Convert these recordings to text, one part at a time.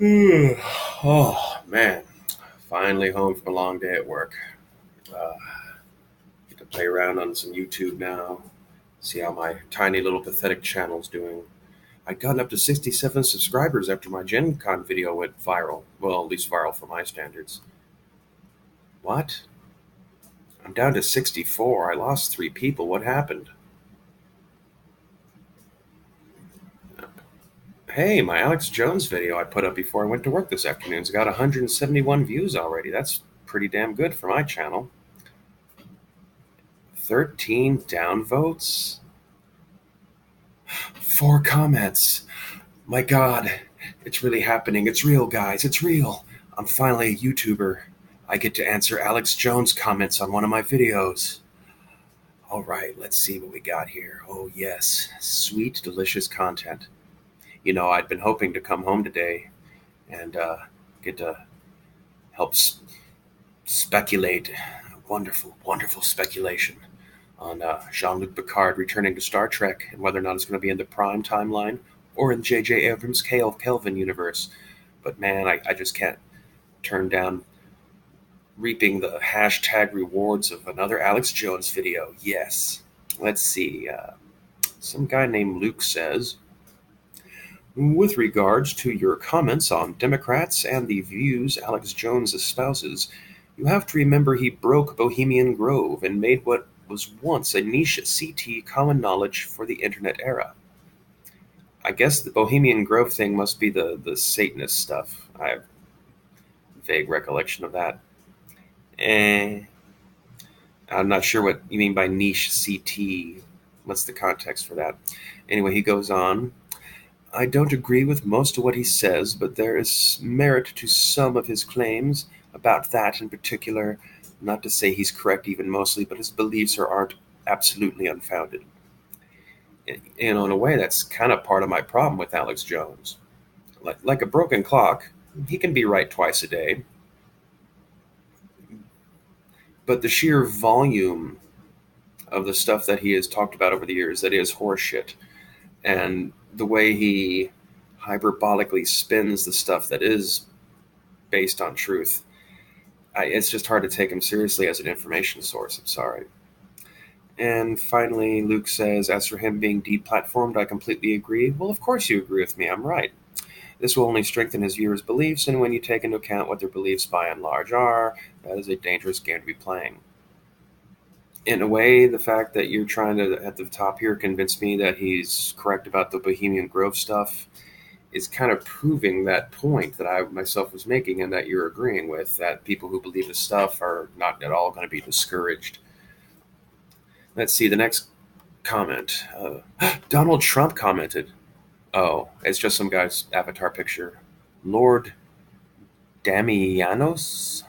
Oh man, finally home from a long day at work. Uh, Get to play around on some YouTube now, see how my tiny little pathetic channel's doing. I'd gotten up to 67 subscribers after my Gen Con video went viral. Well, at least viral for my standards. What? I'm down to 64. I lost 3 people. What happened? Hey, my Alex Jones video I put up before I went to work this afternoon's got 171 views already. That's pretty damn good for my channel. 13 downvotes? 4 comments. My God, it's really happening. It's real, guys. It's real. I'm finally a YouTuber. I get to answer Alex Jones comments on one of my videos. All right, let's see what we got here. Oh, yes. Sweet, delicious content. I'd been hoping to come home today and get to help speculate. Wonderful, wonderful speculation on Jean Luc Picard returning to Star Trek and whether or not it's going to be in the Prime timeline or in J.J. Abrams' Kelvin universe. But man, I just can't turn down reaping the hashtag rewards of another Alex Jones video. Yes. Let's see. Some guy named Luke says, with regards to your comments on Democrats and the views Alex Jones espouses, you have to remember he broke Bohemian Grove and made what was once a niche CT common knowledge for the internet era. I guess the Bohemian Grove thing must be the Satanist stuff. I have vague recollection of that. Eh, I'm not sure what you mean by niche CT. What's the context for that? Anyway, he goes on. I don't agree with most of what he says, but there is merit to some of his claims about that in particular. Not to say he's correct even mostly, but his beliefs aren't absolutely unfounded. In a way, that's kind of part of my problem with Alex Jones. Like a broken clock, he can be right twice a day, but the sheer volume of the stuff that he has talked about over the years that is horseshit, and the way he hyperbolically spins the stuff that is based on truth, it's just hard to take him seriously as an information source. I'm sorry. And finally, Luke says, as for him being deplatformed, I completely agree. Well, of course you agree with me. I'm right. This will only strengthen his viewers' beliefs, and when you take into account what their beliefs by and large are, that is a dangerous game to be playing. In a way, the fact that you're trying to, at the top here, convince me that he's correct about the Bohemian Grove stuff is kind of proving that point that I myself was making and that you're agreeing with, that people who believe this stuff are not at all going to be discouraged. Let's see the next comment. Donald Trump commented. Oh, it's just some guy's avatar picture. Lord Damianos?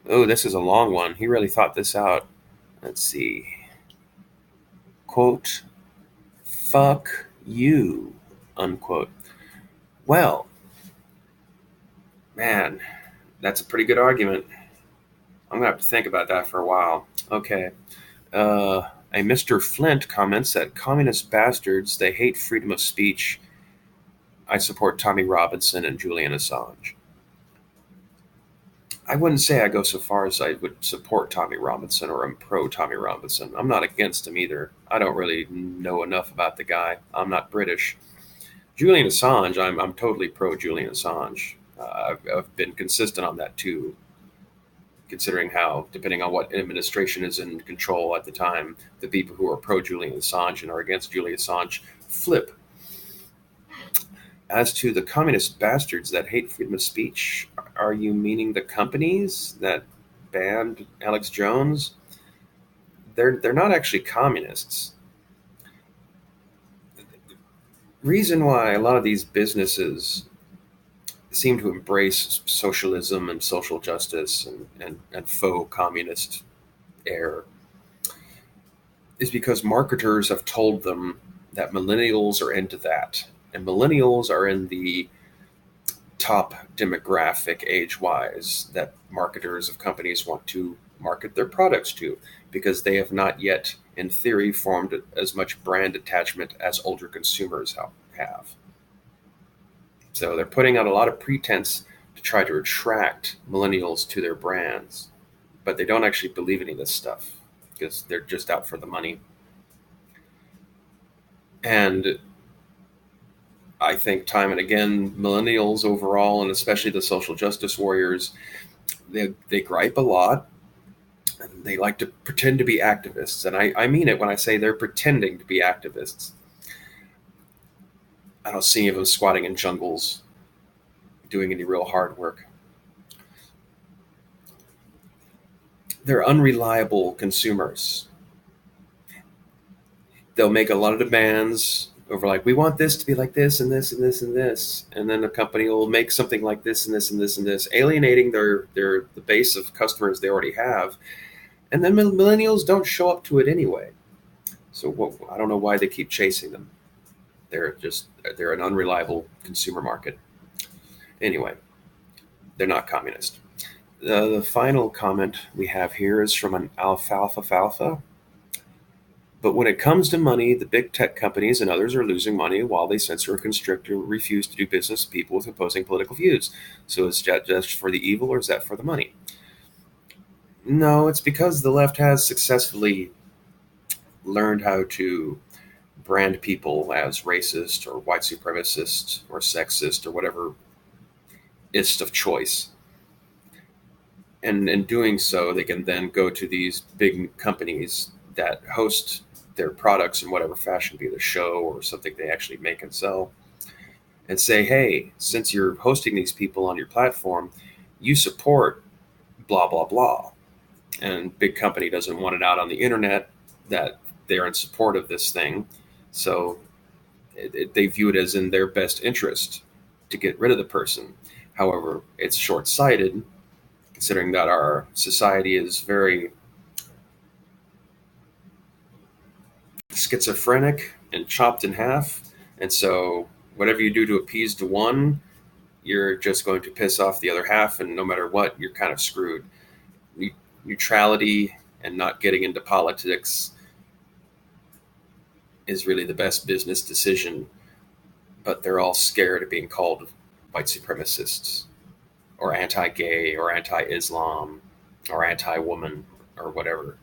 Oh, this is a long one. He really thought this out. Let's see. Quote, fuck you, unquote. Well, man, that's a pretty good argument. I'm going to have to think about that for a while. Okay. A Mr. Flint comments that communist bastards, they hate freedom of speech. I support Tommy Robinson and Julian Assange. I wouldn't say I go so far as I would support Tommy Robinson or I'm pro Tommy Robinson. I'm not against him either. I don't really know enough about the guy. I'm not British. Julian Assange, I'm totally pro Julian Assange. I've been consistent on that too, considering how, depending on what administration is in control at the time, the people who are pro Julian Assange and are against Julian Assange flip. As to the communist bastards that hate freedom of speech, are you meaning the companies that banned Alex Jones? They're not actually communists. Reason why a lot of these businesses seem to embrace socialism and social justice and faux communist air is because marketers have told them that millennials are into that. And millennials are in the top demographic age wise that marketers of companies want to market their products to because they have not yet, in theory, formed as much brand attachment as older consumers have. So they're putting out a lot of pretense to try to attract millennials to their brands, but they don't actually believe any of this stuff because they're just out for the money. And I think time and again, millennials overall, and especially the social justice warriors, they gripe a lot. And they like to pretend to be activists. And I mean it when I say they're pretending to be activists. I don't see any of them squatting in jungles doing any real hard work. They're unreliable consumers. They'll make a lot of demands over, like, we want this to be like this and this and this and this, and then a company will make something like this and this and this and this, alienating the base of customers they already have, and then millennials don't show up to it anyway. So I don't know why they keep chasing them. They're an unreliable consumer market. Anyway, they're not communist. The final comment we have here is from an alfalfa. But when it comes to money, the big tech companies and others are losing money while they censor or constrict or refuse to do business with people with opposing political views. So is that just for the evil or is that for the money? No, it's because the left has successfully learned how to brand people as racist or white supremacist or sexist or whatever ist of choice. And in doing so, they can then go to these big companies that host their products in whatever fashion, be it a show or something they actually make and sell, and say, hey, since you're hosting these people on your platform, you support blah, blah, blah. And big company doesn't want it out on the internet that they're in support of this thing. So they view it as in their best interest to get rid of the person. However, it's short-sighted, considering that our society is very schizophrenic and chopped in half. And so whatever you do to appease the one, you're just going to piss off the other half. And no matter what, you're kind of screwed. Neutrality and not getting into politics is really the best business decision. But they're all scared of being called white supremacists or anti-gay or anti-Islam or anti-woman or whatever.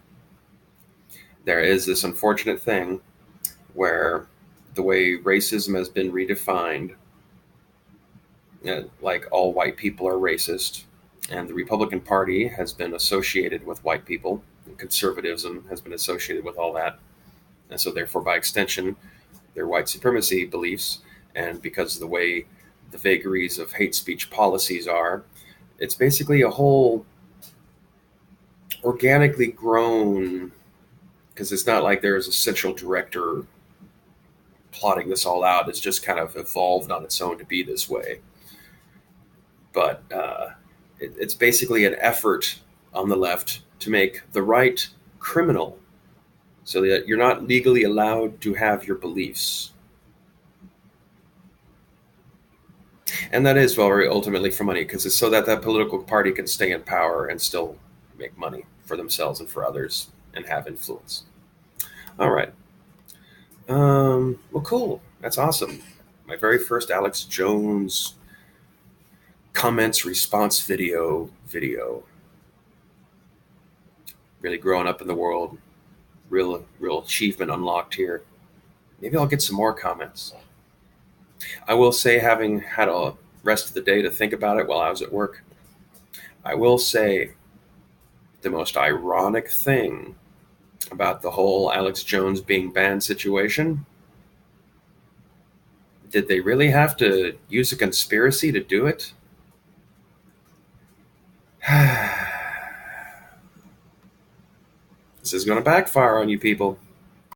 There is this unfortunate thing where the way racism has been redefined, like all white people are racist, and the Republican Party has been associated with white people, and conservatism has been associated with all that, and so therefore by extension their white supremacy beliefs, and because of the way the vagaries of hate speech policies are, it's basically a whole organically grown, because it's not like there's a central director plotting this all out. It's just kind of evolved on its own to be this way. But it's basically an effort on the left to make the right criminal so that you're not legally allowed to have your beliefs. And that is very ultimately for money, because it's so that that political party can stay in power and still make money for themselves and for others and have influence. All right. Well, cool. That's awesome. My very first Alex Jones comments response video. Really growing up in the world. Real achievement unlocked here. Maybe I'll get some more comments. I will say, having had a rest of the day to think about it while I was at work, I will say the most ironic thing about the whole Alex Jones being banned situation. Did they really have to use a conspiracy to do it? This is going to backfire on you people.